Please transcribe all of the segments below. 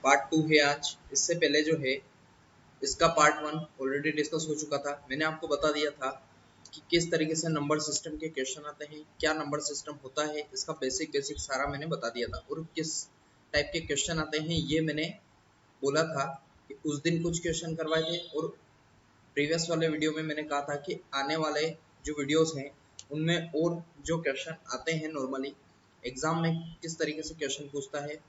Part 2 है आज। इससे पहले जो है इसका पार्ट 1 ऑलरेडी डिस्कस हो चुका था। मैंने आपको बता दिया था कि किस तरीके से नंबर सिस्टम के क्वेश्चन आते हैं, क्या नंबर सिस्टम होता है, इसका बेसिक सारा मैंने बता दिया था। और किस टाइप के क्वेश्चन आते हैं ये मैंने बोला था कि उस दिन कुछ क्वेश्चन करवाए थे, और प्रीवियस वाले वीडियो में मैंने कहा था कि आने वाले जो वीडियोस हैं उनमें और जो क्वेश्चन आते हैं नॉर्मली एग्जाम में किस तरीके से क्वेश्चन पूछता है,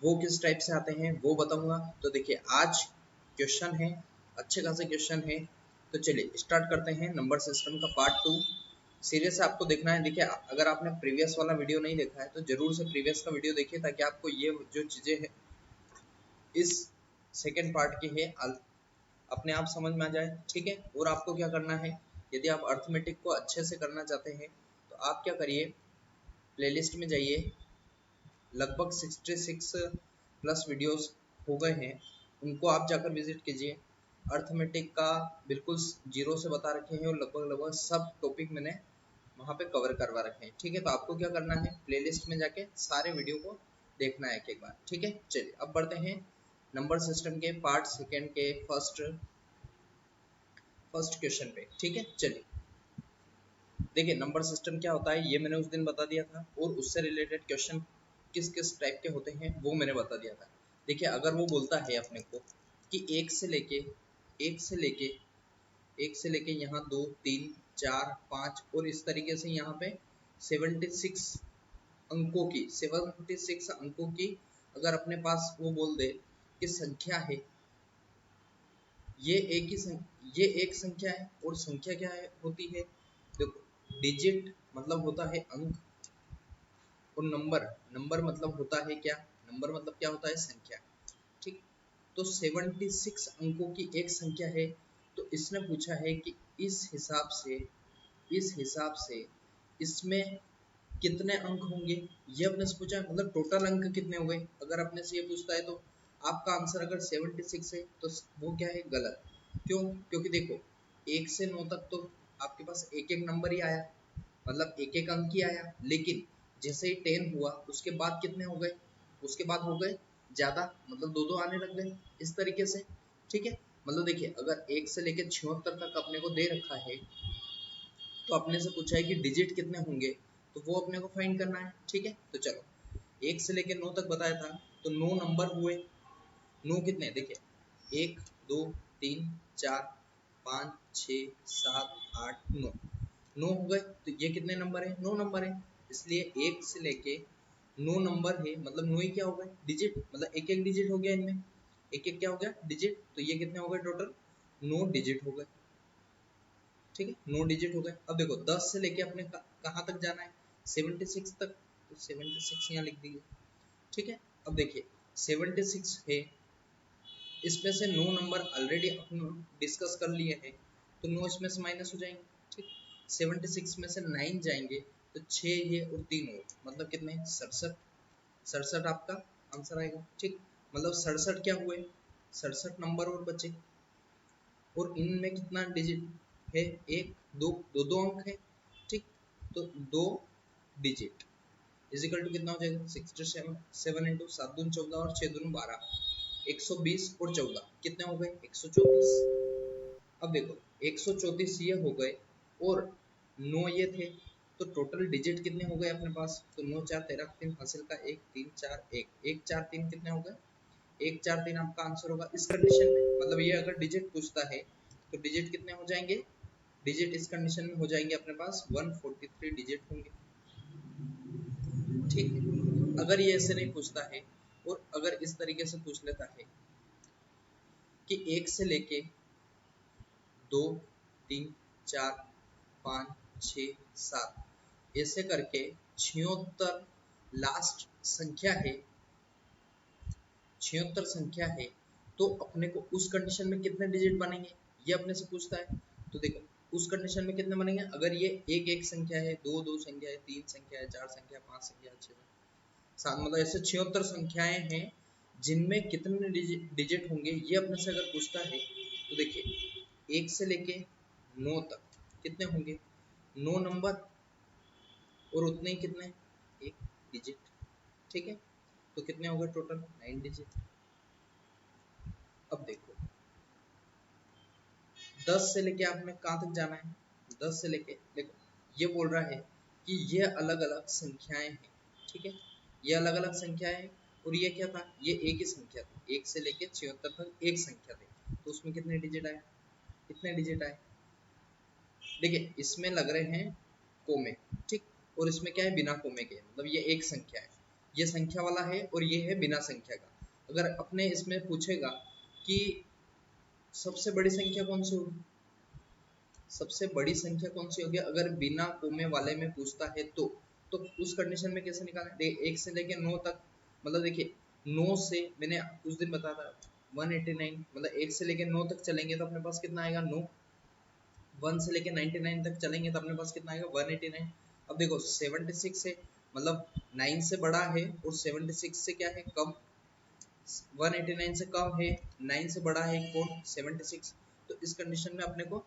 वो किस टाइप से आते हैं वो बताऊंगा। तो देखिए आज क्वेश्चन है, अच्छे खासे क्वेश्चन है। तो चलिए स्टार्ट करते हैं नंबर सिस्टम का पार्ट 2। सीरियस से आपको देखना है। देखिए अगर आपने प्रीवियस वाला वीडियो नहीं देखा है तो जरूर से प्रीवियस का वीडियो देखिए, ताकि आपको ये जो चीजें हैं इस सेकेंड पार्ट की है अपने आप समझ में आ जाए, ठीक है। और आपको क्या करना है, यदि आप अर्थमेटिक को अच्छे से करना चाहते हैं तो आप क्या करिए, प्लेलिस्ट में जाइए। लगभग 66 प्लस वीडियोस हो गए हैं, उनको आप जाकर विजिट कीजिए। अर्थमेटिक का बिल्कुल जीरो से बता रखे हैं और लगभग सब टॉपिक मैंने वहाँ पे कवर करवा रखे हैं, ठीक है। तो आपको क्या करना है, प्लेलिस्ट में जाके सारे वीडियो को देखना है एक बार, ठीक है। चलिए अब बढ़ते हैं नंबर सिस्टम के पार्ट सेकेंड के फर्स्ट क्वेश्चन पे, ठीक है। चलिए देखिए नंबर सिस्टम क्या होता है ये मैंने उस दिन बता दिया था, और उससे रिलेटेड क्वेश्चन किस किस टाइप के होते हैं वो मैंने बता दिया था। देखिए अगर वो बोलता है अपने को कि एक से लेके यहाँ 2 3 4 5 और इस तरीके से यहाँ पे 76 अंकों की अगर अपने पास वो बोल दे कि संख्या है, ये एक संख्या है। और संख्या क्या है होती है, देखो डिजिट मतलब होता है अंक, और नंबर मतलब होता है क्या, नंबर मतलब क्या होता है संख्या, ठीक। तो 76 अंकों की एक संख्या है। तो इसने पूछा है कि इस हिसाब से इसमें कितने अंक होंगे, ये अपने से पूछा है। मतलब टोटल अंक कितने हो गए, अगर अपने से ये पूछता है तो आपका आंसर अगर 76 है तो वो क्या है, गलत। क्यों, क्योंकि देखो 1 से 9 तक तो आपके पास एक एक नंबर ही आया, मतलब एक एक अंक ही आया। लेकिन जैसे ही 10 हुआ उसके बाद कितने हो गए, उसके बाद हो गए ज्यादा, मतलब दो दो आने लग गए इस तरीके से, ठीक है। मतलब देखिए अगर 1 से लेकर 76 तक अपने को दे रखा है तो अपने से पूछा है कि डिजिट कितने होंगे, तो वो अपने को फाइंड करना है, ठीक है। तो चलो 1 से लेकर 9 तक बताया था, तो 9 नंबर हुए। 9 कितने, देखिए 1 2 3 4 5 6 7 8 9, 9 हो गए। तो ये कितने नंबर है, 9 नंबर है। इसलिए 1 से लेके 9 नंबर है, मतलब 9 ही क्या हो गए, डिजिट, मतलब एक एक डिजिट हो गया इनमें, एक एक क्या हो गया, डिजिट। तो ये कितने हो गए टोटल, 9 डिजिट हो गए, ठीक है। 9 डिजिट हो गए। अब देखो 10 से लेके अपने कहाँ तक जाना है, 76 तक। तो 76 यहाँ लिख दीजिए, ठीक है। अब देखिए 76 है, इसमें से 9 नंबर ऑलरेडी अपन डिस्कस कर लिए हैं, तो 9 इसमें से माइनस हो जाएंगे, ठीक। 76 में से 9 जाएंगे तो 6 ये और 3 और, मतलब कितने, 67। 67 आपका आंसर आएगा, ठीक। मतलब 67 क्या हुए, 67 नंबर और बचे। और इनमें कितना डिजिट है, एक दो दो दो अंक है, ठीक। तो दो डिजिट इजिकल टू कितना हो जाएगा, 67 7 इंटू 7 दून 14 और 6 दून 12, 120 और 14 कितने हो गए, 134। अब देखो 134 ये हो गए और 9 ये थे, तो टोटल डिजिट कितने हो गए अपने पास, तो 9 4 13 3 हासिल का 1 3 4 1 1 4 3 कितने हो गए, 1 4 3 आपका आंसर होगा इस कंडीशन में। मतलब ये अगर डिजिट पूछता है तो डिजिट कितने हो जाएंगे, डिजिट इस कंडीशन में हो जाएंगे अपने पास 143 डिजिट होंगे, ठीक। अगर ये ऐसे नहीं पूछता है और अगर इस तरीके से पूछ लेता है कि 1 से लेके 2 3 4 5 6 7 ऐसे करके 76 लास्ट संख्या है, 76 संख्या है, तो अपने को उस कंडीशन में कितने डिजिट बनेंगे ये अपने से पूछता है। तो देखो उस कंडीशन में कितने बनेंगे, अगर ये एक एक संख्या है, दो दो संख्या है, तीन संख्या है, चार संख्या, पांच संख्या, छह सात, मतलब ऐसे 76 संख्याएं हैं जिनमें कितने डिजिट होंगे ये अपने से अगर पूछता है तो देखिए 1 से लेके 9 तक कितने होंगे, 9 नंबर और उतने ही कितने, एक डिजिट, ठीक है। तो कितने हो गए टोटल 9 डिजिट। अब देखो 10 से लेके आपने कहाँ तक जाना है, 10 से लेके देखो ये बोल रहा है कि ये अलग अलग संख्याएं हैं, ठीक है, ये अलग अलग संख्याएं हैं और ये क्या था, ये एक ही संख्या थी, 1 से लेके 76 तक एक संख्या थी, तो उसमें कितने डिजिट आए, कितने डिजिट आए, देखिए इसमें लग रहे हैं कोमे, ठीक, और इसमें क्या है बिना कोमे के, मतलब ये एक संख्या है, ये संख्या वाला है और ये है बिना संख्या का। अगर अपने इसमें पूछेगा कि सबसे बड़ी संख्या कौन सी होगी, सबसे बड़ी संख्या कौन सी होगी अगर बिना कोमे वाले में पूछता है तो उस कंडीशन में कैसे निकालें, एक से लेके 9 तक, मतलब देखिए 9 से मैंने उस दिन बताया था 189, मतलब 1 से लेके 9 तक चलेंगे तो अपने पास कितना आएगा 9, 1 से लेके 99 तक चलेंगे तो अपने पास कितना आएगा 189। अब देखो 76 है, मतलब 9 से बड़ा है और 76 से क्या है कम, 189 से कम है, 9 से बड़ा है कौन 76, तो इस कंडीशन में अपने को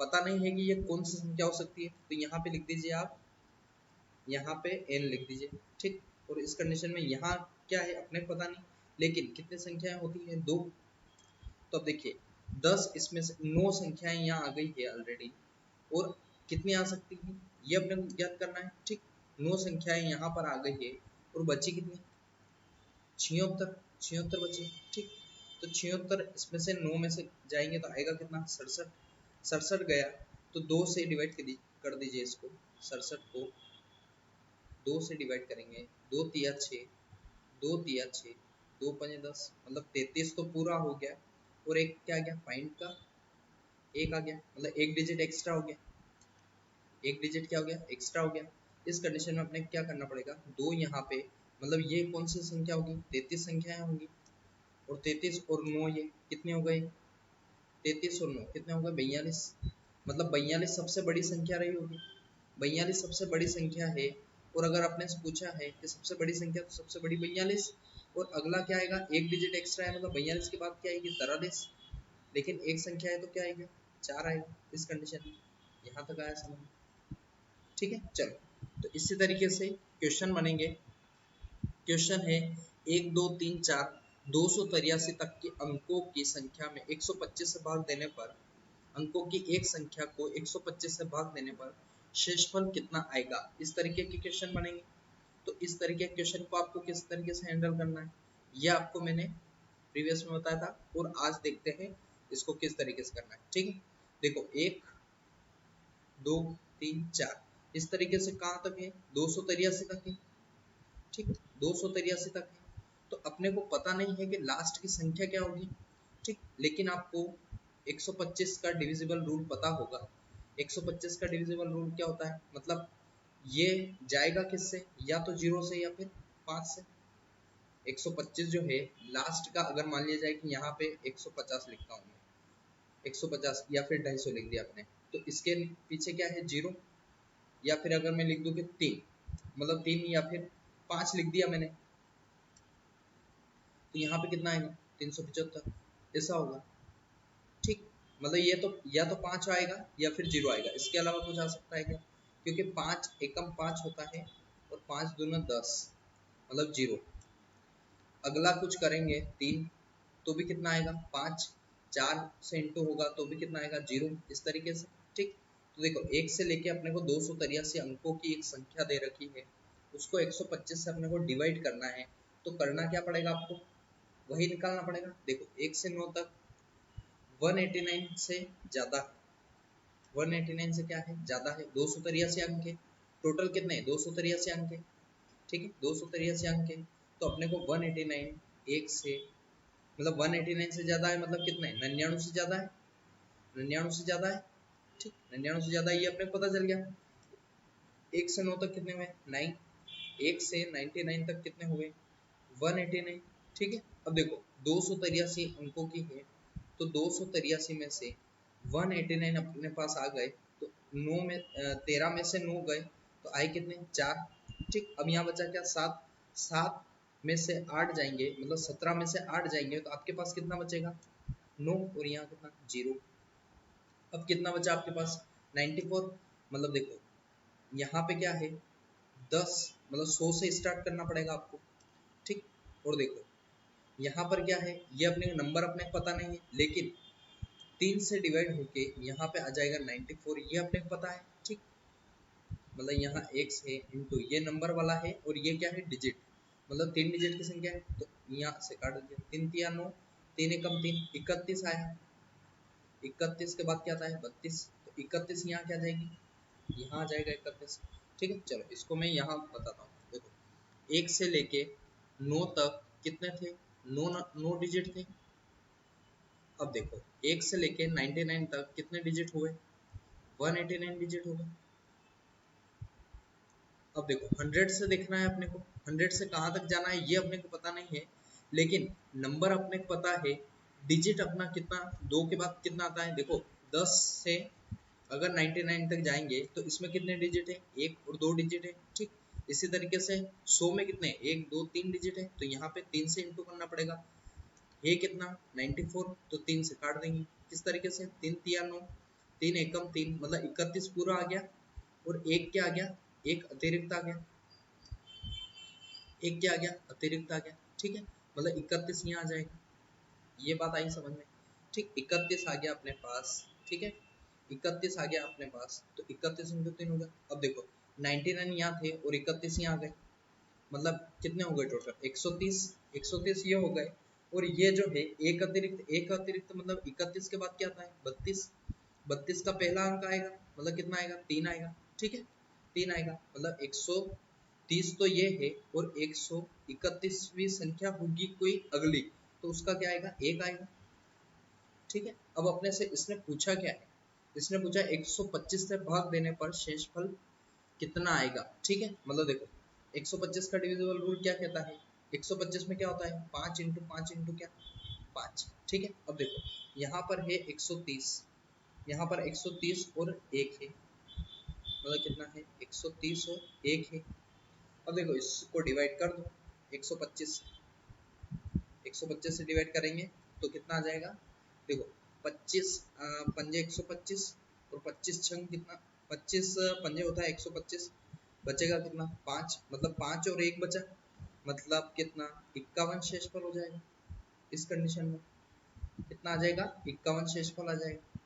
पता नहीं है कि ये कौन सी संख्या हो सकती है, तो यहाँ पे लिख दीजिए आप, यहाँ पे n लिख दीजिए, ठीक, और इस कंडीशन में यहाँ क्या है अपने को पता नहीं, लेकिन कितनी संख्याएं होती है 2, तो अब देखिए 10 इसमें से 9 संख्याएं यहाँ आ गई है ऑलरेडी, और कितनी आ सकती है ये अपने को ज्ञात करना है, ठीक, 9 संख्याएं यहाँ पर आ गई है और बची कितनी 76, 76 बची, ठीक, तो 76 इसमें से 9 में से जाएंगे तो आएगा कितना 67, 67 गया तो 2 से डिवाइड कर दीजिए इसको, 67 को 2 से डिवाइड करेंगे, 2 तिया 6, 2 तिया 6, 2 पंजे 10, मतलब 33 तो पूरा हो गया, और एक क्या आ गया पॉइंट का एक आ गया, मतलब एक डिजिट एक्स्ट्रा हो गया, एक डिजिट क्या हो गया एक्स्ट्रा हो गया। इस कंडीशन में अपने क्या करना पड़ेगा, दो यहाँ पे, मतलब ये कौन सी संख्या होगी 33 संख्याएं होंगी, और 33 और 9 ये कितने हो गए, 33 और 9 कितने हो गए 42, मतलब 42 सबसे बड़ी संख्या रही होगी, 42 सबसे बड़ी संख्या है, और अगर आपने से पूछा है कि सबसे बड़ी संख्या तो सबसे बड़ी 42, और अगला क्या आएगा एक डिजिट एक्स्ट्रा है, मतलब 42 के बाद क्या आएगी 43, लेकिन एक संख्या है तो क्या आएगा 4 आएगा, इस कंडीशन में यहाँ तक आया समझ, ठीक है। चलो तो इसी तरीके से क्वेश्चन बनेंगे, क्वेश्चन है 1 2 3 4 283 तक के अंकों की संख्या में 125 से भाग देने पर, अंकों की एक संख्या को 125 से भाग देने पर शेषफल कितना आएगा, इस तरीके के क्वेश्चन बनेंगे। तो इस तरीके के क्वेश्चन को आपको किस तरीके से हैंडल करना है ये आपको मैंने प्रीवियस में बताया था, और आज देखते हैं इसको किस तरीके से करना है, ठीक है। देखो 1 2 3 4 इस तरीके से कहाँ तक है 283 तक है, ठीक, 283 तक है, तो अपने को पता नहीं है कि लास्ट की संख्या क्या होगी, ठीक, लेकिन आपको 125 का डिविजिबल रूल पता होगा। 125 का डिविजिबल रूल क्या होता है, मतलब ये जाएगा किससे, या तो 0 से या फिर 5 से। 125 जो है लास्ट का, अगर मान लिया जाए कि यहाँ पे 150 लिखता हूँ मैं, 150 या फिर 250 लिख दिया आपने, तो इसके पीछे क्या है 0, या फिर अगर मैं लिख दूं कि 3, मतलब 3 या फिर 5 लिख दिया मैंने, तो यहाँ पे कितना आएगा 375, ऐसा होगा, ठीक, मतलब ये तो या तो 5 आएगा या फिर 0 आएगा, इसके अलावा कुछ आ सकता है क्या, क्योंकि 5 एकम 5 होता है और 5 दूना 10, मतलब 0। अगला कुछ करेंगे 3, तो भी कितना आएगा 5, 4 से इंटू होगा तो भी कितना आएगा 0, इस तरीके से, ठीक। तो देखो 1 से लेके अपने को 283 अंकों की एक संख्या दे रखी है, उसको 125 से अपने को डिवाइड करना है, तो करना क्या पड़ेगा आपको, वही निकालना पड़ेगा। देखो 1 से 9 तक 189 से ज्यादा है, 189 से क्या है ज्यादा है, 283 अंक है, टोटल कितने 283 अंक है, ठीक है, 283 अंक है, तो अपने को 189 एक से, मतलब 189 से ज्यादा है, मतलब कितना है 99 से ज्यादा है, 99 से ज्यादा है, ठीक, 99 से ज्यादा ये अपने को पता चल गया। 1 से 9 तक कितने हुए 9, 1 से 99 तक कितने हुए 189, ठीक है। अब देखो 283 अंकों की है, तो 283 में से 189 अपने पास आ गए, तो 9 में 13 में से 9 गए तो आए कितने 4, ठीक। अब यहाँ बचा क्या 7, 7 में से 8 जाएंगे, मतलब 17 में से 8 जाएंगे तो आपके पास कितना बचेगा 9, और यहाँ कितना 0। अब कितना बचा आपके पास 94, मतलब देखो यहाँ पे क्या है 10, मतलब 100 से स्टार्ट करना पड़ेगा आपको, ठीक, और देखो यहाँ पर क्या है, ये अपने नंबर अपने को पता नहीं है, लेकिन 3 से डिवाइड होके यहाँ पे आ जाएगा 94, ये अपने को पता है। ठीक, मतलब यहाँ x है इंटू ये नंबर वाला है और ये क्या है डिजिट, मतलब 3 डिजिट की संख्या है, तो यहाँ से काट दिया, 3 तिया 9, 3 एकम 3, 31 आया। 31 के बाद क्या आता है 32, तो 31 यहाँ क्या जाएगी, यहाँ आ जाएगा 31। ठीक है, चलो इसको मैं यहाँ बताता हूँ। देखो 1 से लेके 9 तक कितने थे, 9 डिजिट थे। अब देखो 1 से लेके 99 तक कितने डिजिट हुए, 189 डिजिट हो गए। अब देखो 100 से देखना है अपने को, 100 से कहाँ तक जाना है ये अपने को पता नहीं है, लेकिन नंबर अपने को पता है। डिजिट अपना कितना, 2 के बाद कितना आता है, देखो 10 से अगर 99 तक जाएंगे तो इसमें कितने डिजिट है, 1 और 2 डिजिट है। ठीक, इसी तरीके से 100 में कितने, 1 2 3 डिजिट है, तो यहाँ पे 3 से इंटू करना पड़ेगा। ये कितना 94, तो 3 से काट देंगे। किस तरीके से, 3 तिया 9, 3 एकम 3, मतलब 31 पूरा आ गया, और एक क्या आ गया, एक अतिरिक्त आ गया, एक क्या आ गया, अतिरिक्त आ गया। ठीक है, मतलब 31 यहाँ आ जाएगा। ये बात आई समझ में। ठीक, 31 आ गया अपने पास। ठीक है, 31 आ गया अपने पास, तो 31 इंटू 3 होगा। अब देखो 99 यहाँ थे और 31 यहाँ आ गए, मतलब कितने हो गए टोटल 130, 130 ये हो गए। और ये जो है एक अतिरिक्त, एक अतिरिक्त मतलब 31 के बाद क्या आता है 32, 32 का पहला अंक आएगा, मतलब कितना आएगा 3 आएगा। ठीक है, 3 आएगा, मतलब 130 तो ये है, और 131वीं संख्या होगी कोई अगली, तो उसका क्या आएगा, 1 आएगा। ठीक है, अब अपने से इसने पूछा क्या है, इसने पूछा 125 से भाग देने पर शेषफल कितना आएगा। ठीक है, मतलब देखो 125 का डिविजिबल रूल क्या कहता है, 125 में क्या होता है 5 इंटू 5 इंटू क्या 5। ठीक है, अब देखो यहाँ पर है 130, यहाँ पर 130 और 1 है, मतलब कितना है 130 और 1 है। अब देखो इसको डिवाइड कर दो, 125 125 से डिवाइड करेंगे तो कितना आ जाएगा, देखो 25 पंजे 125 और 25 छंग कितना, 25 पंजे होता है 125, बचेगा कितना 5, मतलब 5 और 1 बचा, मतलब कितना 51 शेषफल हो जाएगा। इस कंडीशन में कितना आ जाएगा, 51 शेषफल आ जाएगा।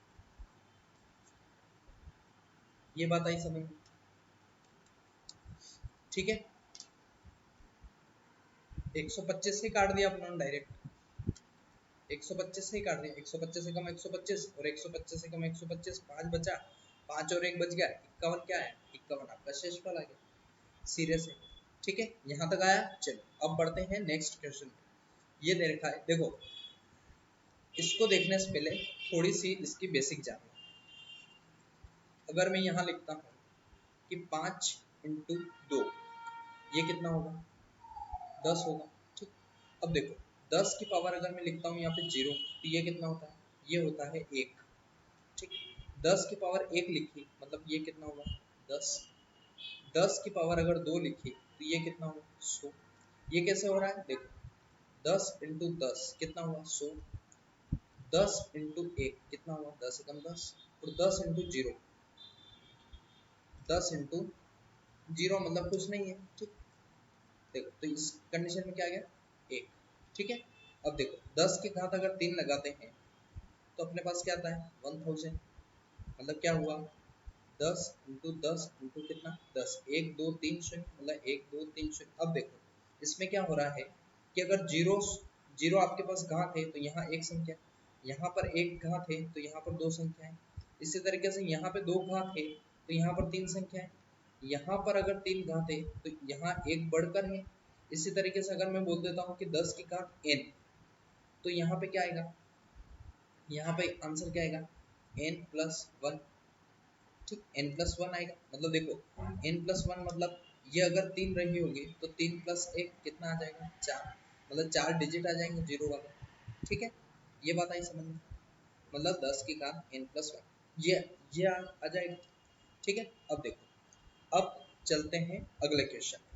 ये बात आई समझ में। ठीक है, 125 से काट दिया अपना डायरेक्ट, 125 से ही काट दिया, 125 से कम 125 और 125 से कम 125, 5 बचा, 5 और 1 बच गया, 51 क्या है, 51 आपका शेषफल आ गया। सीरियस है। ठीक है, यहाँ तक आया। चलो अब बढ़ते हैं नेक्स्ट क्वेश्चन। ये दे रखा है, देखो इसको देखने से पहले थोड़ी सी इसकी बेसिक जान लो। अगर मैं यहाँ लिखता हूँ कि 5 इंटू 2, ये कितना होगा 10 होगा। ठीक, अब देखो 10 की पावर अगर मैं लिखता हूँ यहाँ पे 0, तो ये कितना होता है, ये होता है 1। ठीक, 10 की पावर 1 लिखी, मतलब ये कितना होगा 10। 10 की पावर अगर 2 लिखी तो ये कितना होगा 100। ये कैसे हो रहा है, देखो 10 इंटू 10 कितना हुआ 100, 10 इंटू 1 कितना हुआ 10 एकम 10, और 10 इंटू 0, 10 इंटू 0 मतलब कुछ नहीं है। ठीक, देखो तो इस कंडीशन में क्या आ गया 1। ठीक है, अब देखो 10 की घात अगर 3 लगाते हैं तो अपने पास क्या आता है 1000, मतलब क्या हुआ 10 इंटू 10 इंटू कितना 10, 1 2 3 शून्य, मतलब 1 2 3 शून्य। अब देखो इसमें क्या हो रहा है कि अगर जीरो जीरो आपके पास घात है तो यहाँ एक संख्या, यहाँ पर एक घात है तो यहाँ पर दो संख्या है। इसी तरीके से यहाँ पे दो घात है तो यहाँ पर तीन संख्या है, यहाँ पर अगर तीन घात है तो यहाँ एक बढ़कर है। इसी तरीके से अगर मैं बोल देता हूँ कि 10 की घात n, तो यहाँ पे क्या आएगा, यहाँ पे आंसर क्या आएगा n+1। ठीक, n+1 आएगा, मतलब देखो n+1 मतलब ये अगर 3 रही होगी तो 3 + 1 कितना आ जाएगा 4, मतलब 4 डिजिट आ जाएंगे 0 वाले। ठीक है, ये बात आई समझ में, मतलब 10 की घात n+1, ये आ जाएगा। ठीक है, अब देखो अब चलते हैं अगले क्वेश्चन।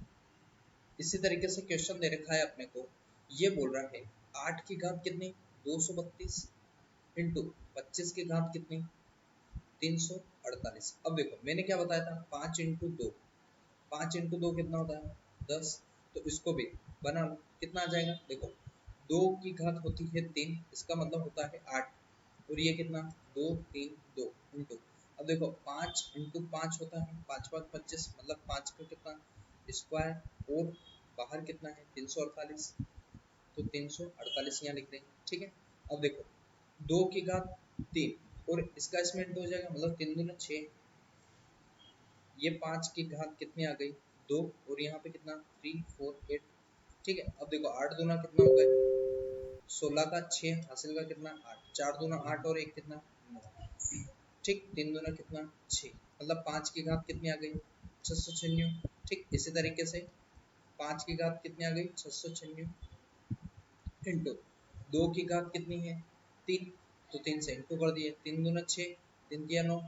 इसी तरीके से क्वेश्चन दे रखा है अपने को, ये बोल रहा है 8 की घात कितनी 232 इंटू 25 की घात कितनी 348। अब देखो मैंने क्या बताया था 5 इंटू 2, 5 इंटू 2 कितना होता है 10, तो इसको भी बना लो। कितना आ जाएगा, देखो 2 की घात होती है 3, इसका मतलब होता है 8, और ये कितना 2 3 2 इंटू, अब देखो 5 इंटू 5 होता है 5 5 25, मतलब 5 का कितना स्क्वायर, और बाहर कितना है 348, तो 348 यहाँ लिख देंगे, ठीक है। अब देखो 2 की घात 3 और इसका इसमें इंटू हो जाएगा, मतलब 3 दूना 6, ये 5 की घात कितनी आ गई 2, और यहाँ पे कितना 3 4 8, ठीक है। अब देखो 8 दूना कितना हो गया 16 का 6 हासिल का कितना 8, 4 दूना 8 और 1 कितना 9, ठीक, 3 दूना कितना 6, मतलब 5 की घात कितनी आ गई 696, ठीक। इसी तरीके से 5 की घात कितनी आ गई 696 इंटू 2 की घात कितनी है 3, तो 3 से इंटू कर दिए, 3 दूना 6, 3 दिया 9,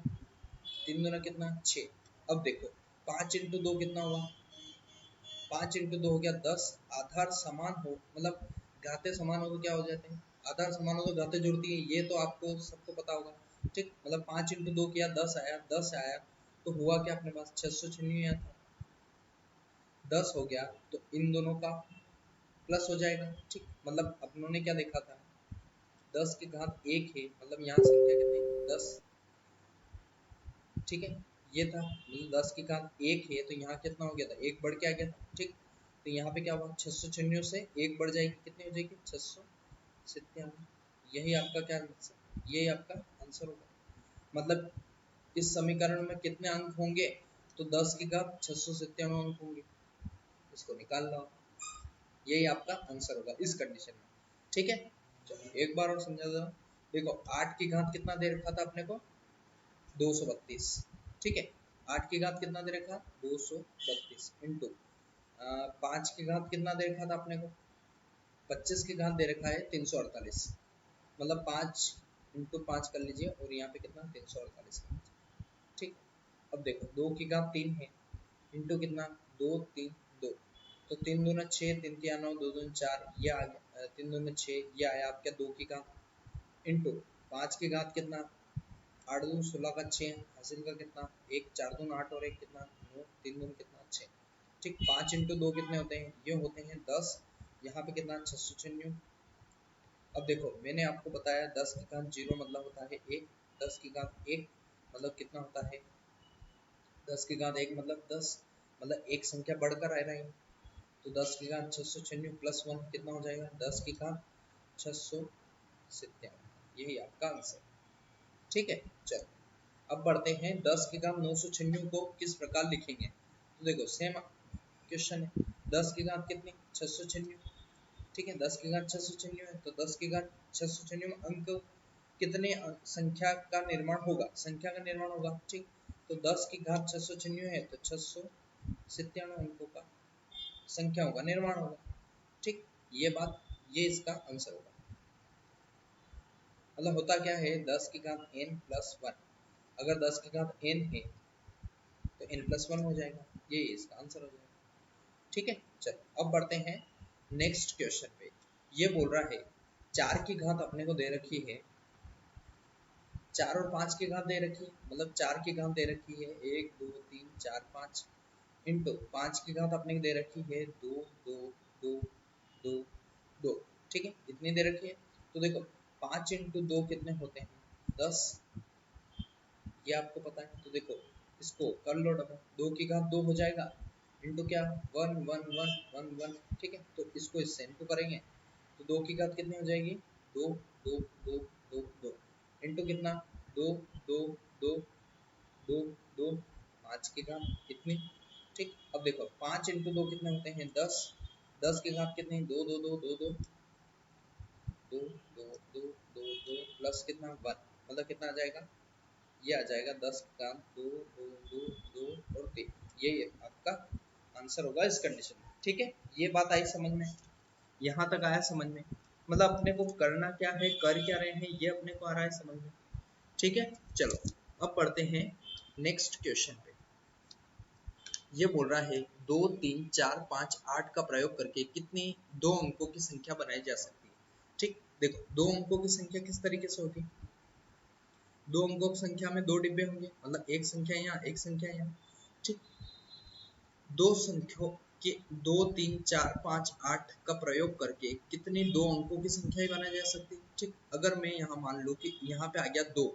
3 दूना कितना 6, अब देखो 5 इंटू 2 कितना हुआ 5 इंटू 2 हो गया 10, आधार समान हो मतलब घाते समान हो तो क्या हो जाते हैं, आधार समान हो तो घाते जुड़ती है, ये तो आपको सबको पता होगा, ठीक। मतलब 5 इंटू 2 किया 10 आया, 10 आया तो हुआ क्या अपने पास 696 आया था, 10 हो गया तो इन दोनों का प्लस हो जाएगा, ठीक। मतलब अपनों ने क्या देखा था 10 की घात 1 है, मतलब यहाँ संख्या कितनी 10, ठीक है। ये था मतलब 10 की घात 1 है तो यहाँ कितना हो गया था 1 बढ़ के आ गया था, ठीक। तो यहाँ पे क्या हुआ 696 से 1 बढ़ जाएगी, कितनी हो जाएगी 697, यही आपका क्या आंसर, यही आपका आंसर होगा। मतलब इस समीकरण में कितने अंक होंगे, तो 10 की घात 697 अंक होंगे, इसको निकाल लो, यही आपका आंसर होगा इस कंडीशन में, ठीक है। चलो एक बार और समझा दो, देखो 8 की घात कितना दे रखा था अपने को 232, ठीक है। 8 की घात कितना दे रखा 232 इंटू 5 की घात कितना दे रखा था अपने को 25 की घात दे रखा है 348, मतलब 5 इंटू 5 कर लीजिए और यहाँ पे कितना 348, ठीक। अब देखो 2 की घात 3 है इंटू कितना 2 3 2, तो 3 दूना 6, 3 तिया 9, 2 दूना 4, ये आ गया 3 दूना 6, ये आया आपका 2 की घात इंटू 5 की घात कितना 8 दूना 16 का 6 हासिल का कितना 1, 4 दूना 8 और 1 कितना 9, 3 दूना कितना 6, ठीक। 5 इंटू 2 कितने होते हैं, ये होते हैं 10, यहाँ पे कितना 696। अब देखो मैंने आपको बताया 10 की घात 0 मतलब होता है 1, 10 की घात 1 मतलब कितना होता है 10 की घात 1 मतलब 10, मतलब एक संख्या बढ़कर आ रही है, तो 10 की घात 696 प्लस 1 कितना हो जाएगा 10 की घात 697, यही आपका आंसर, ठीक है। चलो अब बढ़ते हैं 10 की घात 996 को किस प्रकार लिखेंगे, तो देखो सेम क्वेश्चन है, 10 की घात कितनी 696, ठीक है। 10 की घात 696 है तो 10 की घात 696 में अंक कितने संख्या का निर्माण होगा, संख्या का निर्माण होगा, ठीक। तो 10 की घात 696 है तो 697 अंकों का संख्याओं का निर्माण होगा, ठीक। ये बात, ये इसका आंसर होगा। मतलब होता क्या है 10 की घात n प्लस 1, अगर 10 की घात n है तो n प्लस 1 हो जाएगा, ये इसका आंसर हो जाएगा, ठीक है। चलो अब बढ़ते हैं नेक्स्ट क्वेश्चन पे, ये बोल रहा है 4 की घात अपने को दे रखी है, 4 और 5 की घात दे रखी है, मतलब 4 की घात दे रखी है 1 2 3 4 5 इंटू 5 की घात अपने को दे रखी है 2 2 2 2 2, ठीक है, इतनी दे रखी है। तो देखो 5 इंटू 2 कितने होते हैं 10, ये आपको पता है, तो देखो इसको कर लो डबल, 2 की घात 2 हो जाएगा इंटू क्या 1 1 1 1 1, ठीक है। तो इसको इससे इंटू करेंगे तो 2 की घात कितनी हो जाएगी 2 2 2 2 2 इंटू कितना 2 2 2 2 2, 5 की घात कितनी, ठीक। अब देखो 5 इंटू 2 कितने होते हैं 10, 10 की घात कितनी 2 2 2 2 2 2 2 2 2 2 प्लस कितना 1, मतलब कितना आ जाएगा, ये आ जाएगा 10 का 2 2 2 2 और 3, ये आपका आंसर होगा इस कंडीशन में, ठीक है। ये बात आई समझ में, यहाँ तक आया समझ में, मतलब अपने को करना क्या है कर क्या रहे हैं ये अपने को आ रहा है समझ में, ठीक है। चलो अब पढ़ते हैं नेक्स्ट क्वेश्चन पे, ये बोल रहा है 2 3 4 5 8 का प्रयोग करके कितनी दो अंकों की संख्या बनाई जा सकती है, ठीक। देखो दो अंकों की संख्या किस तरीके से होगी, दो अंकों की संख्या में दो डिब्बे होंगे, मतलब एक संख्या यहाँ एक संख्या यहाँ, ठीक। दो संख्याओं कि 2 3 4 5 8 का प्रयोग करके कितनी दो अंकों की संख्या बनाई जा सकती है। ठीक, अगर मैं यहाँ मान लूँ कि यहाँ पे आ गया 2,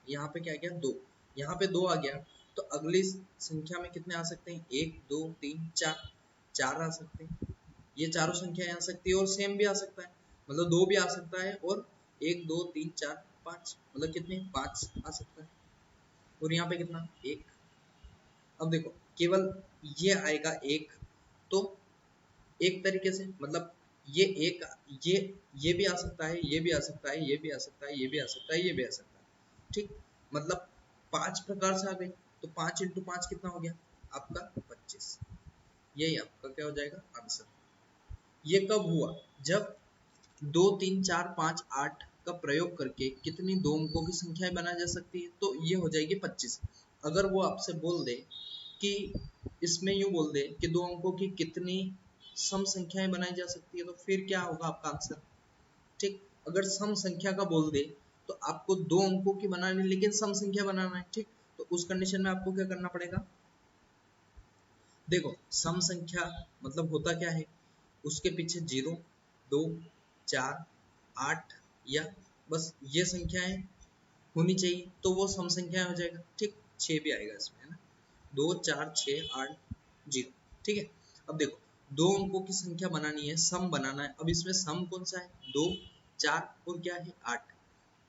यहाँ पे क्या आ गया 2, यहाँ पे 2 आ गया, तो अगली संख्या में कितने आ सकते हैं, 1 2 3 4, 4 आ सकते हैं। ये चारों संख्या आ सकती है और सेम भी आ सकता है, मतलब 2 भी आ सकता है और 1 2 3 4 5, मतलब कितने 5 आ सकता है। और यहाँ पे कितना 1। अब देखो केवल ये आएगा 1, तो एक तरीके से मतलब ये एक, ये भी आ सकता है, ये भी आ सकता है, ये भी आ सकता है, ये भी आ सकता है, ये भी आ सकता है। ठीक, मतलब 5 प्रकार से आ गए, तो 5 इंटू 5 कितना हो गया आपका 25। यही आपका क्या हो जाएगा आंसर। ये कब हुआ, जब 2 3 4 5 8 का प्रयोग करके कितनी दो अंकों की संख्याएं बनाई जा सकती है, तो ये हो जाएगी 25। अगर वो आपसे बोल दे कि इसमें यूं बोल दे कि दो अंकों की कितनी सम संख्याएं बनाई जा सकती है, तो फिर क्या होगा आपका आंसर। ठीक, अगर सम संख्या का बोल दे तो आपको दो अंकों की बनानी, लेकिन सम संख्या बनाना है। ठीक, तो उस कंडीशन में आपको क्या करना पड़ेगा, देखो सम संख्या मतलब होता क्या है, उसके पीछे 0 2 4 8 या बस ये संख्याएं होनी चाहिए, तो वो सम संख्या हो जाएगा। ठीक, 6 भी आएगा इसमें, है ना, 2 4 6 8 0। ठीक है, अब देखो दो अंकों की संख्या बनानी है, सम बनाना है। अब इसमें सम कौन सा है, 2 4 और क्या है 8।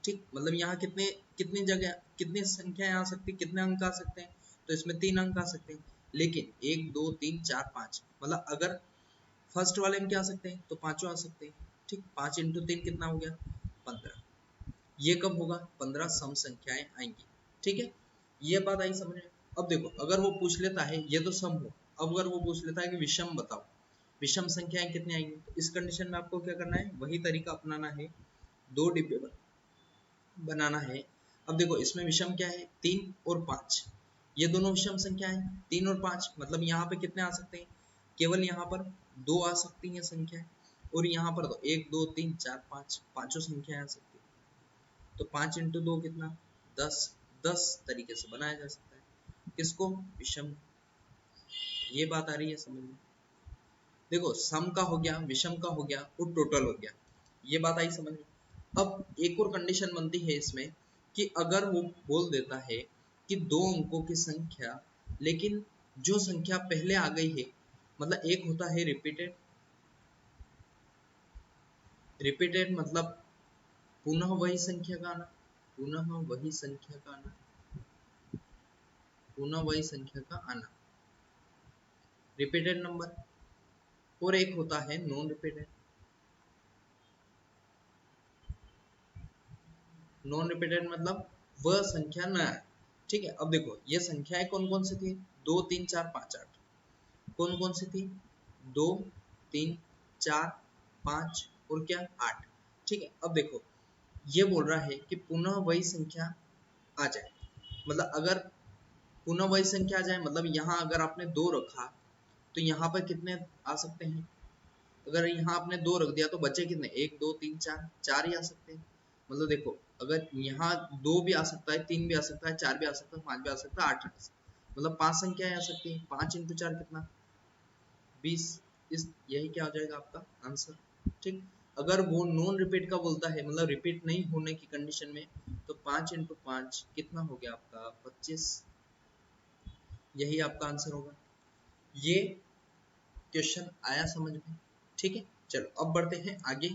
ठीक, मतलब यहाँ कितने कितनी जगह कितनी संख्याएं आ सकती, कितने अंक आ सकते हैं, तो इसमें 3 अंक आ सकते हैं। लेकिन 1 2 3 4 5, मतलब अगर फर्स्ट वाले में क्या आ सकते हैं, तो पांचों आ सकते हैं। ठीक, 5 इंटू 3 कितना हो गया 15। ये कब होगा, 15 सम संख्याएं आएंगी। ठीक है, ये बात आई समझ में। अब देखो अगर वो पूछ लेता है, ये तो सम हो, अब अगर वो पूछ लेता है कि विषम बताओ, विषम संख्याएं कितनी आएंगी, तो इस कंडीशन में आपको क्या करना है, वही तरीका अपनाना है, दो डिब्बे बनाना है। अब देखो इसमें विषम क्या है, 3 और 5, ये दोनों विषम संख्या है, 3 और 5, मतलब यहाँ पे कितने आ सकते हैं, केवल यहाँ पर दो आ सकती हैं संख्या, और यहाँ पर तो 1 2 3 4 5 पांचों संख्याएं आ सकती है। तो 5 इंटू 2 कितना 10, 10 तरीके से बनाया जा सकता है किसको, विषम। ये बात आ रही है समझ में। देखो सम का हो गया, विषम का हो गया और टोटल हो गया, ये बात आई समझ में। अब एक और कंडीशन बनती है इसमें कि अगर वो बोल देता है कि दो अंकों की संख्या, लेकिन जो संख्या पहले आ गई है, मतलब एक होता है रिपीटेड, रिपीटेड मतलब पुनः वही संख्या का आना, पुनः वही संख्या का आना, पुनः वही संख्या का आना, रिपीटेड नंबर। और एक होता है नॉन रिपीटेड, नॉन रिपीटेड मतलब वह संख्या न आए। ठीक है, अब देखो ये संख्याएं कौन कौन सी थी, 2 3 4 5 8, कौन कौन सी थी, 2 3 4 5 और क्या 8। ठीक है, अब देखो ये बोल रहा है कि पुनः वही संख्या आ जाए, मतलब अगर पुनः वही संख्या आ जाए, मतलब यहाँ अगर आपने 2 रखा तो यहाँ पर कितने आ सकते हैं, अगर यहाँ आपने 2 रख दिया तो बचे कितने, 1 2 3 4, 4 ही आ सकते हैं। मतलब देखो अगर यहाँ 2 भी आ सकता है, 3 भी आ सकता है, 4 भी आ सकता है, 5 भी आ सकता है, 8 आ सकता है, मतलब 5 संख्याएं आ सकती है। 5 इंटू 4 कितना 20, इस यही क्या हो जाएगा आपका आंसर। ठीक, अगर वो नॉन रिपीट का बोलता है, मतलब रिपीट नहीं होने की कंडीशन में, तो 5 इंटू 5 कितना हो गया आपका 25, यही आपका आंसर होगा। ये क्वेश्चन आया समझ में। ठीक है, चलो अब बढ़ते हैं आगे।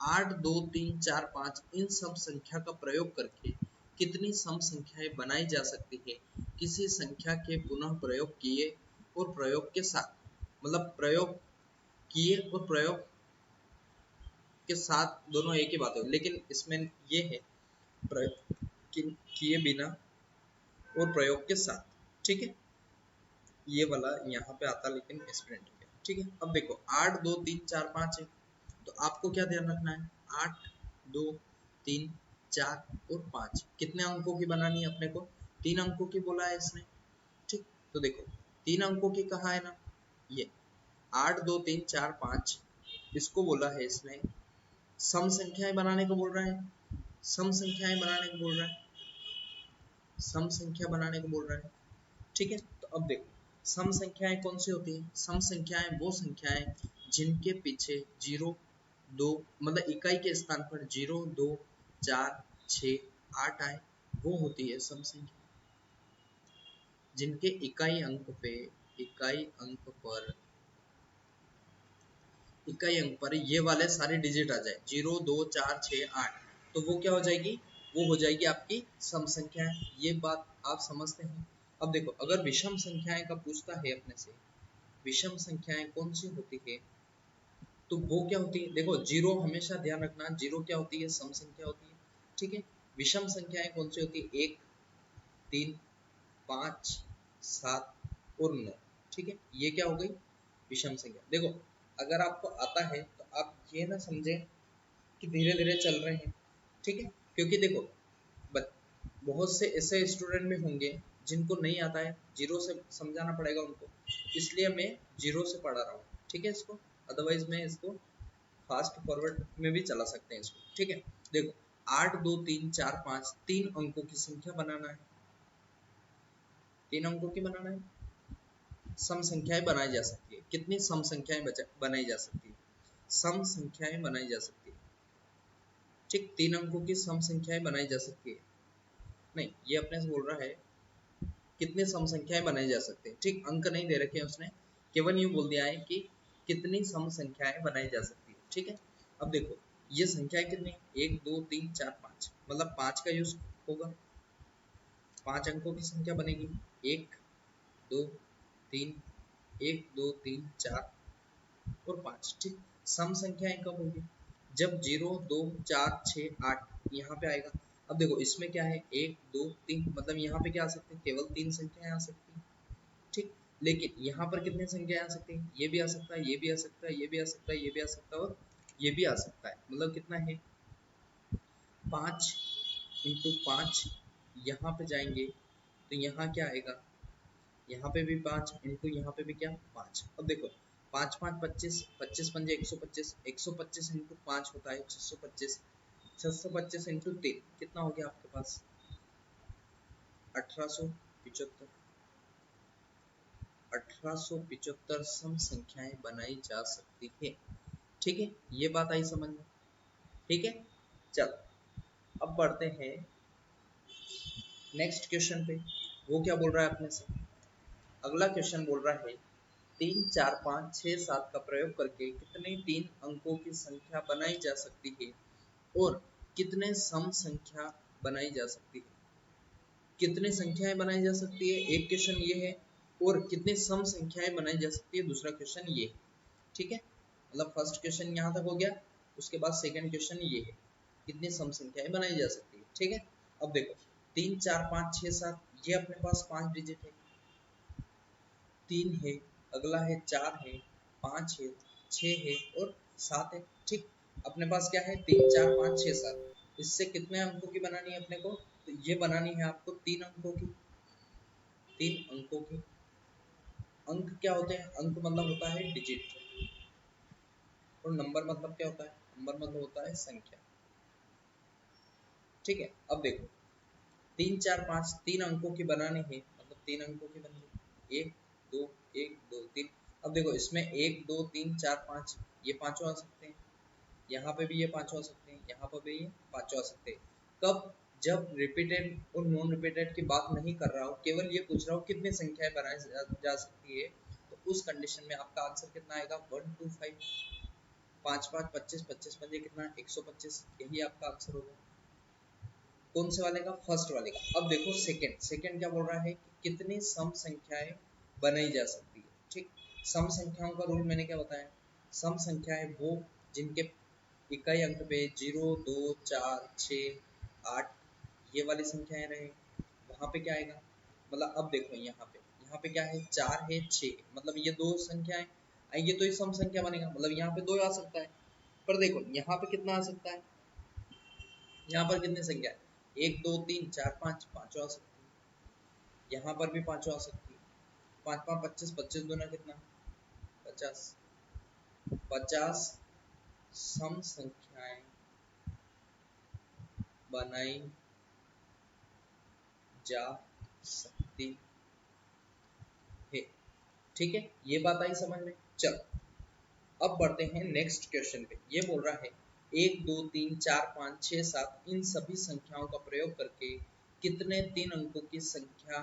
8 2 3 4 5 इन सब संख्या का प्रयोग करके कितनी सम संख्याएं बनाई जा सकती है किसी संख्या के पुनः प्रयोग किए और प्रयोग के साथ, मतलब प्रयोग किए और प्रयोग के साथ दोनों एक ही बात है, लेकिन इसमें ये है प्रयोग किए बिना और प्रयोग के साथ। ठीक है, ये वाला यहाँ पे आता लेकिन स्प्रिंट हो गया। ठीक है, अब देखो 8 2 3 4 5 है, तो आपको क्या ध्यान रखना है, 8 2 3 4 और 5 कितने अंकों की बनानी है अपने को, 3 अंकों की बोला है इसने। ठीक, तो देखो 3 अंकों की कहा है ना, ये 8 2 3 4 5 इसको बोला है इसने सम संख्याएं बनाने को बोल रहा है, सम संख्याएं बनाने को बोल रहा है, सम संख्या बनाने को बोल रहा है। ठीक है, तो अब देखो सम संख्याएं कौन सी होती है? सम संख्याएं वो संख्याएं जिनके पीछे जीरो दो, मतलब इकाई के स्थान पर जीरो दो चार छ आठ आए, वो होती है सम संख्या। जिनके इकाई अंक पर ये वाले सारे डिजिट आ जाए, 0 2 4 6 8, तो वो क्या हो जाएगी? वो हो जाएगी आपकी सम संख्याएं। ये बात आप समझते हैं? अब देखो, अगर विषम संख्याएं का पूछता है अपने से, विषम संख्याएं कौन सी होती है, तो वो क्या होती है? देखो, जीरो हमेशा ध्यान रखना, जीरो क्या होती है? सम संख्या होती है। ठीक है। विषम संख्याएं कौन सी होती है? 1 3 5 7 और 9। ठीक है, ये क्या हो गई? विषम संख्या। देखो, अगर आपको आता है तो आप ये ना समझे कि धीरे धीरे चल रहे हैं। ठीक है, क्योंकि देखो, बहुत से ऐसे स्टूडेंट भी होंगे जिनको नहीं आता है, जीरो से समझाना पड़ेगा उनको, इसलिए मैं जीरो से पढ़ा रहा हूँ। ठीक है, इसको अदरवाइज मैं इसको फास्ट फॉरवर्ड में भी चला सकते हैं इसको। ठीक है, देखो, 8 2 3 4 5, 3 अंकों की संख्या बनाना है। 3 अंकों की बनाना है। सम संख्याएं बनाई जा सकती है। कितनी सम संख्याएं बनाई जा सकती है? सम संख्याएं बनाई जा सकती है। ठीक, 3 अंकों की सम संख्याएं बनाई जा सकती है। नहीं, ये अपने से बोल रहा है कितनी सम संख्याएं बनाई जा सकती है। ठीक, अंक नहीं दे रखे हैं उसने, केवल यूं बोल दिया है कि कितनी सम संख्याएं बनाई जा सकती है। ठीक है, अब देखो, ये संख्याएं कितनी? 1 2 3 4 5, मतलब 5 का यूज होगा। 5 अंकों की संख्या बनेगी। 1 2 3, 1 2 3 4 और 5। ठीक, सम संख्याएं कब होगी? जब 0 2 4 6 8 यहाँ पे आएगा। अब देखो, इसमें क्या है? 1 2 3, मतलब यहाँ पे क्या आ सकते हैं? केवल 3 संख्याएं आ सकती हैं। ठीक, लेकिन यहाँ पर कितनी संख्याएं आ सकती हैं? ये भी आ सकता है, ये भी आ सकता है, ये भी आ सकता है, ये भी आ सकता है और ये भी आ सकता है। मतलब कितना है? 5 × 5। यहाँ पे जाएंगे तो यहाँ क्या आएगा? यहाँ पे भी 5 इंटू यहाँ पे भी क्या? 5। अब देखो, 5 5 25, 25 पंजे 125, 125 इंटू 5 होता है 625, 625 इंटू 3 कितना हो गया आपके पास? 1875। 1875 सम संख्याएं बनाई जा सकती है। ठीक है, ये बात आई समझ में? ठीक है, चल अब बढ़ते हैं नेक्स्ट क्वेश्चन पे। वो क्या बोल रहा है अपने से? अगला क्वेश्चन बोल रहा है 3 4 5 6 7 का प्रयोग करके कितने 3 अंकों की संख्या बनाई जा सकती है और कितने सम संख्या बनाई जा सकती है? कितनी संख्याएं बनाई जा सकती है, एक क्वेश्चन ये है, और कितने सम संख्याएं बनाई जा सकती है, दूसरा क्वेश्चन ये है। ठीक है, मतलब फर्स्ट क्वेश्चन यहाँ तक हो गया, उसके बाद सेकंड क्वेश्चन ये है, कितनी सम संख्याएं बनाई जा सकती है। ठीक है, अब देखो, 3 4 5 6 7, ये अपने पास 5 डिजिट है। 3 है, अगला है 4 है, 5 है, 6 है और 7 है। ठीक, अपने पास क्या है? 3 4 5 6 7। इससे कितने अंकों की बनानी है अपने को? तो ये बनानी है आपको 3 अंकों की। 3 अंकों की। अंक क्या होते हैं? अंक मतलब होता है डिजिट, और नंबर मतलब क्या होता है? नंबर मतलब होता है संख्या। ठीक है, अब देखो, 3 4 5 3 अंकों की बनानी है, मतलब 3 अंकों की बनेगी। 1 2 1 2 3। अब देखो, इसमें 1 2 3 4 5, ये पांचों आ सकते हैं, यहाँ पे भी ये पांचों आ सकते हैं, यहाँ पर भी ये पांचों आ सकते हैं। कब? जब रिपीटेड और नॉन रिपीटेड की बात नहीं कर रहा हूँ, केवल ये पूछ रहा हूँ कितनी संख्याएं बनाई जा सकती है, तो उस कंडीशन में आपका आंसर कितना आएगा? 1 2 5। 5 5 25, 25 पंजे कितना? 125। यही आपका आंसर होगा। कौन से वाले का? फर्स्ट वाले का। अब देखो सेकंड, सेकंड क्या बोल रहा है कि कितनी सम संख्याएं बनाई जा सकती है। ठीक, सम संख्याओं का रूल मैंने क्या बताया? सम संख्याएं वो जिनके इकाई अंक पे 0 2 4 6 8 ये वाली संख्याएं रहे, वहां पे क्या आएगा? मतलब अब देखो, यहाँ पे क्या है? 4 है, 6, मतलब ये दो संख्याएं आएंगे तो ये सम संख्या बनेगा, मतलब यहाँ पे 2 आ सकता है। पर देखो, यहाँ पे कितना आ सकता है? यहाँ पर कितनी संख्या है? 1 2 3 4 5, पांचों आ सकती है। यहाँ पर भी पांचों आ सकती है। 5 5 25, 25 दूना कितना? 50। 50 सम संख्याएं बनाई जा सकती है। ठीक है, ये बात आई समझ में। चलो अब बढ़ते हैं नेक्स्ट क्वेश्चन पे। ये बोल रहा है 1 2 3 4 5 6 7 इन सभी संख्याओं का प्रयोग करके कितने 3 अंकों की संख्या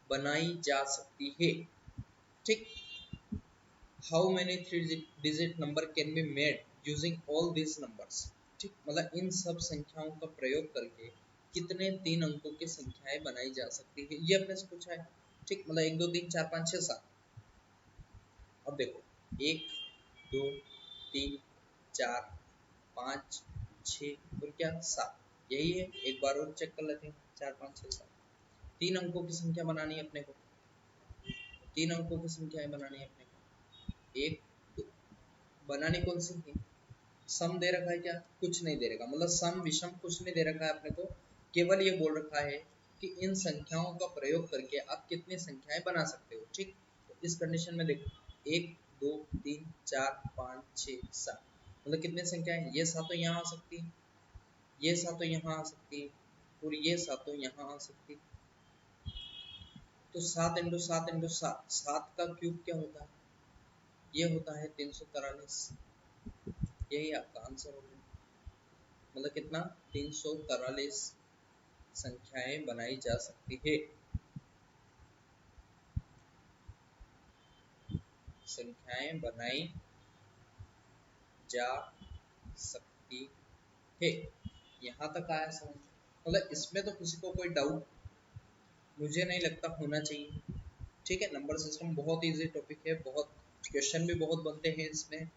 बनाई जा सकती है। ठीक, how many 3 digit number can be made using all this numbers. ठीक, मतलब इन सब संख्याओं का प्रयोग करके कितने 3 अंकों की संख्याएं बनाई जा सकती है, ये अपने से पूछा है। ठीक, मतलब 1 2 3 4 5 6 7। अब देखो 1 2 3 4 5 6 और क्या 7, यही है। एक बार और चेक कर लेते हैं, 4 5 6 7 3 अंकों की संख्या बनानी है अपने को। 3 अंकों की संख्याएं बनानी है अपने को। एक दो, बनानी कौन सी है? सम दे रखा है क्या? कुछ नहीं दे रखा, मतलब सम विषम कुछ नहीं दे रखा है अपने को। केवल ये बोल रखा है कि इन संख्याओं का प्रयोग करके आप कितनी संख्याएं बना सकते हो। ठीक, तो इस कंडीशन में देखो 1 2 3 4 5 6 7, मतलब कितनी संख्या है? ये सातों यहाँ आ सकती है, ये सातों यहाँ आ सकती है, और ये सातों यहाँ आ सकती है। तो 7 × 7 × 7, 7 का क्यूब क्या होता है? ये होता है 343। यही आपका आंसर होगा। मतलब कितना? 343 संख्याएं बनाई जा सकती है। संख्याएं बनाई जा सकती है। यहाँ तक आया समझ? मतलब इसमें तो किसी को कोई डाउट मुझे नहीं लगता होना चाहिए। ठीक है, नंबर सिस्टम बहुत इजी टॉपिक है, बहुत क्वेश्चन भी बहुत बनते हैं इसमें।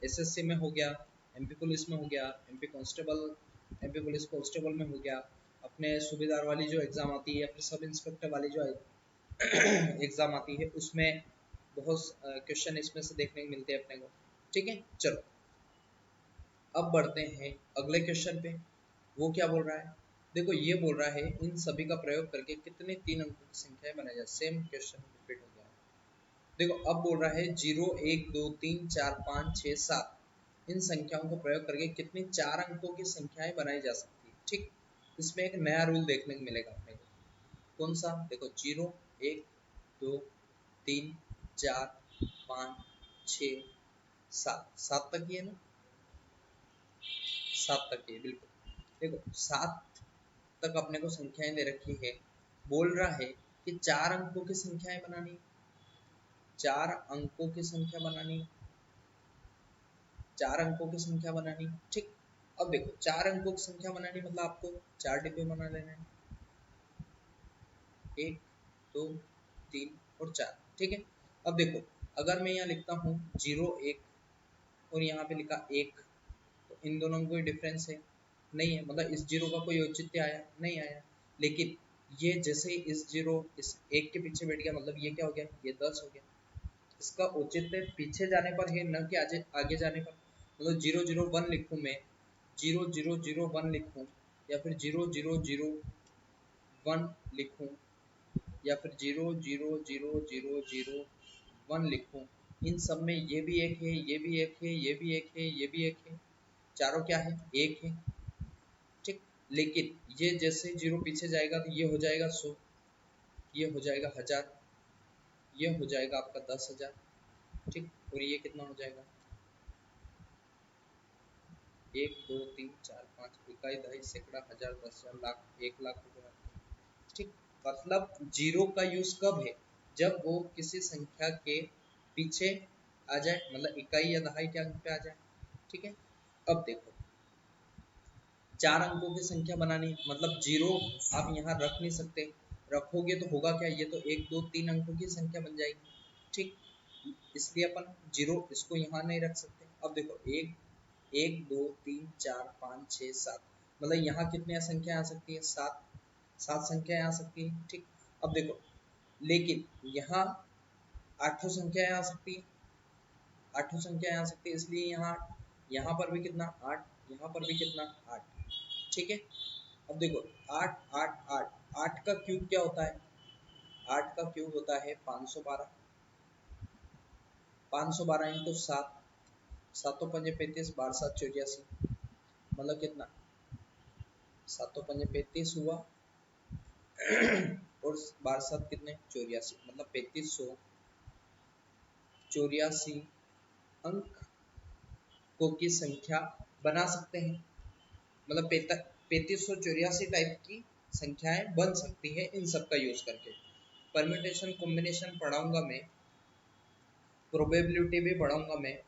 एसएससी में हो गया, एमपी पुलिस में हो गया, MP constable, MP police constable में हो गया, अपने सूबेदार वाली जो एग्जाम आती है, अपने सब इंस्पेक्टर वाली जो एग्जाम आती है, उसमें बहुत क्वेश्चन इसमें से देखने को मिलते हैं अपने को। ठीक है, चलो अब बढ़ते हैं अगले क्वेश्चन पे। वो क्या बोल रहा है? देखो ये बोल रहा है इन सभी का प्रयोग करके कितने 3 अंकों की संख्याएं बनाई जाए। सेम क्वेश्चन रिपीट हो गया। देखो अब बोल रहा है 0 1 2 3 4 5 6 7 इन संख्याओं को प्रयोग करके कितनी 4 अंकों की संख्याएं बनाई जा सकती है। ठीक, इसमें एक नया रूल देखने को मिलेगा अपने को। कौन सा? देखो 0 1 2 3 4 5 6 7, 7 तक ही है ना? 7 तक ही है बिल्कुल। देखो 7 तक अपने को संख्याएं दे रखी है। बोल रहा है कि 4 अंकों की संख्याएं बनानी, 4 अंकों की संख्या बनानी, 4 अंकों की संख्या बनानी। ठीक, अब देखो 4 अंकों की संख्या बनानी मतलब आपको 4 डिब्बे बना लेने हैं, 1 2 3 और 4। ठीक है, अब देखो अगर मैं यहाँ लिखता हूँ 0 1 और यहाँ पे लिखा 1, तो इन दोनों में कोई डिफरेंस है? नहीं है, मतलब इस जीरो का कोई औचित्य आया? नहीं आया। लेकिन ये जैसे ही इस जीरो इस एक के पीछे बैठ गया, मतलब ये क्या हो गया? ये 10 हो गया। इसका औचित्य पीछे जाने पर है, न कि आगे आगे जाने पर। मतलब 0 0 1 लिखूं मैं, 0 0 0 1 लिखूं, या फिर 0 0 0 1 लिखूं, या फिर 0 0 0 0 0 1 लिखूं, इन सब में ये भी एक है, ये भी एक है, ये भी एक है, ये भी एक है, चारों क्या है? एक है। ठीक, लेकिन ये जैसे जीरो पीछे जाएगा तो ये हो जाएगा 100, ये हो जाएगा 1000, ये हो जाएगा आपका 10,000। ठीक, और ये कितना हो जाएगा? 1 2 3 4 5 इकाई दहाई सैकड़ा हजार 10,000 लाख 1 लाख हो गया। ठीक, मतलब जीरो का यूज कब है? जब वो किसी संख्या के पीछे आ जाए, मतलब इकाई या दहाई के अंक पे आ जाए। ठीक है, अब देखो 4 अंकों की संख्या बनानी है, मतलब जीरो आप यहाँ रख नहीं सकते। रखोगे तो होगा क्या? ये तो 1 2 3 अंकों की संख्या बन जाएगी। ठीक, इसलिए अपन जीरो इसको यहाँ नहीं रख सकते। अब देखो 1 1 2 3 4 5 6 7, मतलब यहाँ कितनी संख्या आ सकती है? 7, 7 संख्याएं आ सकती है। ठीक, अब देखो लेकिन यहाँ 8 संख्याएं आ सकती है, 8 संख्याएं आ सकती है, इसलिए यहाँ पर भी कितना? 8, यहाँ पर भी कितना? 8। ठीक है, अब देखो 8 8 8, 8 का क्यूब क्या होता है? 8 का क्यूब होता है 512। 512 इंटू 7, 7 पंजे 35, 12 7 84, मतलब कितना? 7 पंजे 35 हुआ और 12 7 कितने? 84, मतलब 3500 84 अंकों की संख्या बना सकते हैं। मतलब 3584 टाइप की संख्याएं बन सकती है इन सब का यूज करके। परम्यूटेशन कॉम्बिनेशन पढ़ाऊंगा मैं, प्रोबेबिलिटी भी पढ़ाऊंगा मैं,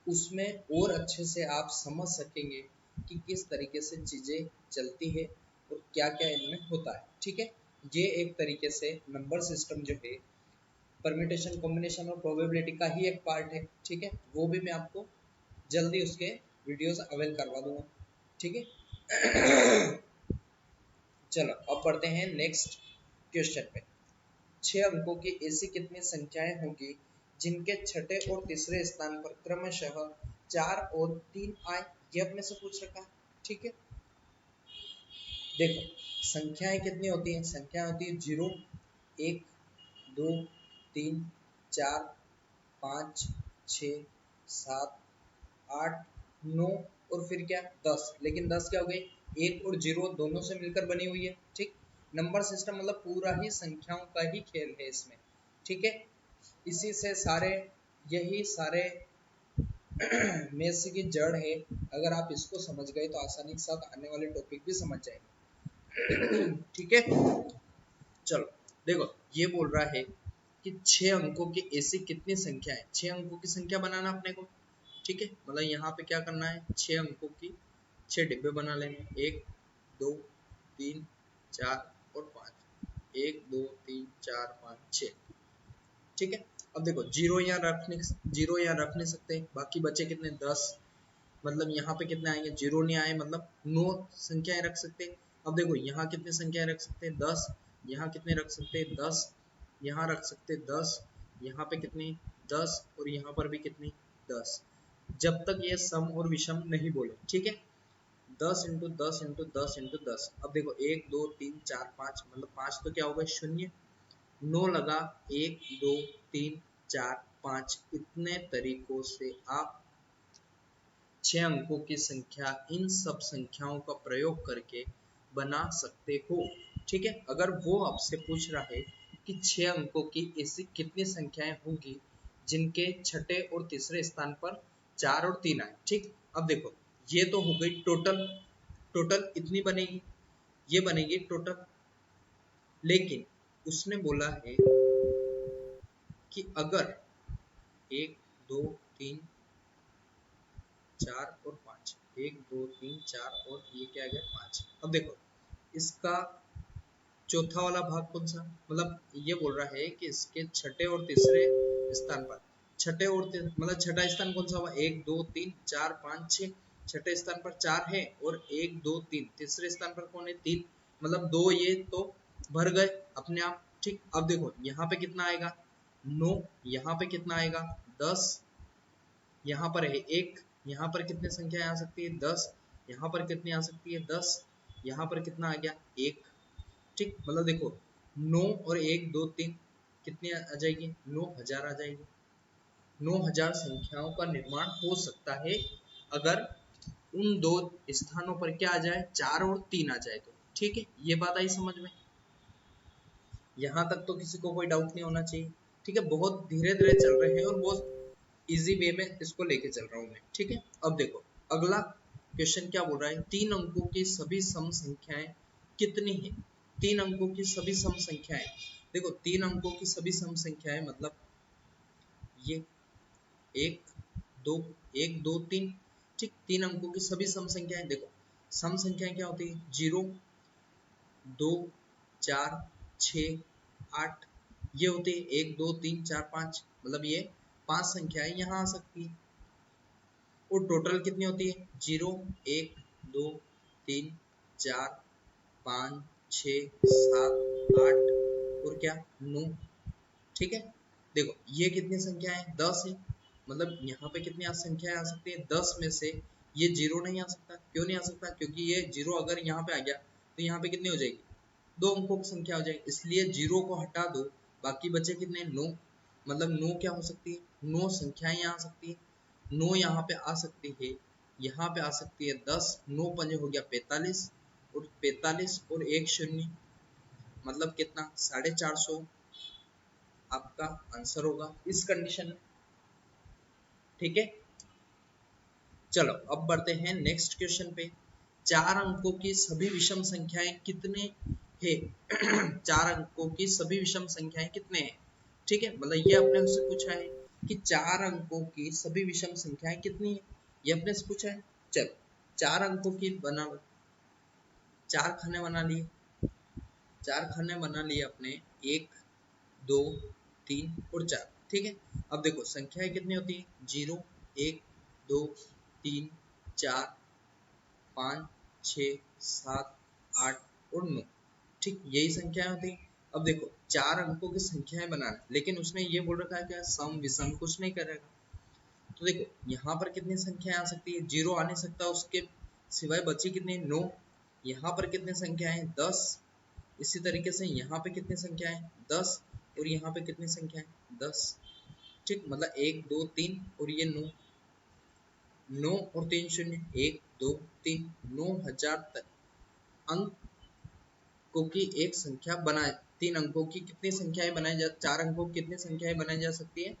उसमें और अच्छे से आप समझ सकेंगे कि किस तरीके से चीजें चलती है और क्या क्या इनमें होता है। ठीक है, ये एक तरीके से नंबर सिस्टम जो है परम्यूटेशन कॉम्बिनेशन और प्रोबेबिलिटी का ही एक पार्ट है। ठीक है, वो भी मैं आपको जल्दी उसके वीडियोस अवेल करवा दूंगा। ठीक है चलो अब बढ़ते हैं नेक्स्ट क्वेश्चन पे। 6 अंकों की ऐसी कितनी संख्याएं होंगी जिनके छठे और तीसरे स्थान पर क्रमशः 4 और 3 आए? ये अपने से पूछ रखा है। ठीक है, देखो संख्याएं कितनी होती हैं? संख्या होती है 0, 1, 2, 3, 4, 5, 6, 7, 8, 9 और फिर क्या 10। लेकिन 10 क्या हो गई? 1 और 0 दोनों से मिलकर बनी हुई है। ठीक, नंबर सिस्टम मतलब पूरा ही संख्याओं का ही खेल है इसमें। ठीक है, इसी से सारे, यही सारे मैथ्स की जड़ है। अगर आप इसको समझ गए तो आसानी के साथ आने वाले टॉपिक भी समझ जाएंगे। ठीक है, चलो देखो ये बोल रहा है कि 6 अंकों की ऐसी कितनी संख्या है। 6 अंकों की संख्या बनाना अपने को। ठीक है, मतलब यहाँ पे क्या करना है, 6 अंकों की 6 डिब्बे बना लेंगे। 1, 2, 3, 4 और 5। 1, 2, 3, 4, 5, 6। ठीक है, अब देखो जीरो यहाँ रख नहीं सकते, बाकी बचे कितने? 10। मतलब यहाँ पे कितने आएंगे? 0 नहीं आए, मतलब 9 संख्याएं रख सकते। अब देखो यहाँ कितने संख्याएं रख सकते हैं? 10। यहाँ कितने रख सकते हैं? 10। यहाँ रख सकते 10। यहाँ पे कितनी? 10। और यहाँ पर भी कितनी? 10। जब तक ये सम और विषम नहीं बोले। ठीक है, 10 इंटू 10 इंटू 10 इंटू 10। अब देखो 1, 2, 3, 4, 5, मतलब 5 तो क्या होगा? 0। 9 लगा, 1, 2, 3, 4, 5। इतने तरीकों से आप 6 अंकों की संख्या इन सब संख्याओं का प्रयोग करके बना सकते हो। ठीक है, अगर वो आपसे पूछ रहा है कि 6 अंकों की ऐसी कितनी संख्याएं होंगी जिनके छठे और तीसरे स्थान पर 4 और 3 आए। ठीक, अब देखो ये तो हो गई टोटल। टोटल इतनी बनेगी, ये बनेगी टोटल। लेकिन उसने बोला है कि अगर 1, 2, 3, 4 और 5, 1, 2, 3, 4 और ये क्या आ गया? 5। अब देखो इसका चौथा वाला भाग कौन सा? मतलब ये बोल रहा है कि इसके छठे और तीसरे स्थान पर, छठे और मतलब छठा स्थान कौन सा हुआ? 1, 2, 3, 4, 5, 6। छठे स्थान पर 4 है और 1, 2, 3। तीसरे स्थान पर कौन है? 3। मतलब 2 ये तो भर गए अपने आप। ठीक, अब देखो यहाँ पे कितना आएगा? 9। यहाँ पे कितना आएगा? 10। यहाँ पर है 1। यहाँ पर कितनी संख्या आ सकती है? 10। यहाँ पर कितनी आ सकती है? 10। यहाँ पर कितना आ गया? 1। ठीक, मतलब देखो 9 और 1, 2, 3 कितनी आ जाएगी? 9000 आ जाएगी। 9000 संख्याओं का निर्माण हो सकता है अगर उन दो स्थानों पर क्या आ जाए? 4 और 3 आ जाए तो। ठीक है, ये बात आई समझ में? यहाँ तक तो किसी को कोई डाउट नहीं होना चाहिए। ठीक है, बहुत धीरे धीरे चल रहे हैं और बहुत इजी वे में इसको लेके चल रहा हूँ मैं। ठीक है, अब देखो अगला क्वेश्चन क्या बोल रहा है? 3 अंकों की सभी सम संख्याएं कितनी है? 3 अंकों की सभी सम संख्याएं, देखो 3 अंकों की सभी सम संख्याएं मतलब ये 1, 2, 1, 2, 3। ठीक, 3 अंकों की सभी सम संख्याएं। देखो सम संख्याएं क्या होती है? 0, 2, 4, 6, 8। ये होते हैं 1, 2, 3, 4, 5। मतलब ये 5 संख्याएं यहाँ आ सकती है। और टोटल कितनी होती है? 0, 1, 2, 3, 4, 5, 6, 7, 8 और क्या? 9। ठीक है, देखो ये कितनी संख्या है? 10 है। मतलब यहाँ पे कितनी संख्याएं आ सकती है? 10 में से ये 0 नहीं आ सकता। क्यों नहीं आ सकता? क्योंकि ये 0 अगर यहाँ पे आ गया तो यहाँ पे कितनी हो जाएगी? 2 अंकों की संख्या हो जाएगी, इसलिए 0 को हटा दो, बाकी बचे कितने? 9। मतलब 9 क्या हो सकती है? 9 संख्याएं यहाँ आ सकती है। 9 यहाँ पे आ सकती है, यहाँ पे आ सकती है 10। 9 पंजे हो गया 45, और 45 और 1 शून्य मतलब कितना? 450 आपका आंसर होगा इस कंडीशन में। ठीक है, चलो अब बढ़ते हैं नेक्स्ट क्वेश्चन पे। 4 अंकों की सभी विषम संख्याएं कितने हैं? 4 अंकों की सभी विषम संख्याएं कितने हैं? ठीक है, मतलब ये अपने उससे पूछा है कि 4 अंकों की सभी विषम संख्याएं कितनी है, ये अपने से पूछा है। चलो 4 अंकों की बना, 4 खाने बना लिए, 4 खाने बना लिए अपने, 1 2 3 और 4। ठीक है, अब देखो संख्याएं कितनी होती है, 0 1 2 3 4 5 6 7 8 और 9। ठीक, यही संख्याएं होती है। अब देखो 4 अंकों की संख्याएं बनाना, लेकिन उसने ये बोल रखा है क्या, सम विषम कुछ नहीं करेगा। तो देखो यहाँ पर कितनी संख्याएं आ सकती है, 0 आ नहीं सकता, उसके सिवाय बची कितनी, 9। यहाँ पर कितनी संख्याएं, 10। इसी तरीके से यहाँ पे कितनी संख्याएं, 10। और यहाँ पे कितनी संख्याएं, 10। ठीक, मतलब 1 2 3 और ये 9। 9 और 3 शून्य, 1 2 3, 9000 अंकों की एक संख्या बनाए, 3 अंकों की कितनी संख्याएं बनाई जा, 4 अंकों की कितनी संख्याएं बनाई जा सकती है,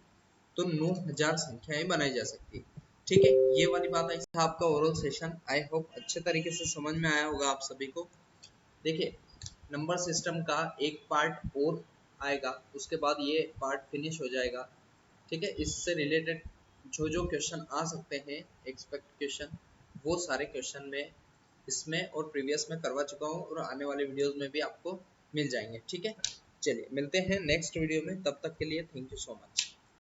तो 9000 संख्याएं बनाई जा सकती है। ठीक है, ये वाली बात है। आपका ओरल सेशन आई होप अच्छे तरीके से समझ में आया होगा आप सभी को। देखिए नंबर सिस्टम का एक पार्ट और आएगा, उसके बाद ये पार्ट फिनिश हो जाएगा। ठीक है, इससे रिलेटेड जो जो क्वेश्चन आ सकते हैं, एक्सपेक्ट क्वेश्चन, वो सारे क्वेश्चन में इसमें और प्रीवियस में करवा चुका हूँ, और आने वाले वीडियोस में भी आपको मिल जाएंगे। ठीक है, चलिए मिलते हैं नेक्स्ट वीडियो में, तब तक के लिए थैंक यू सो मच।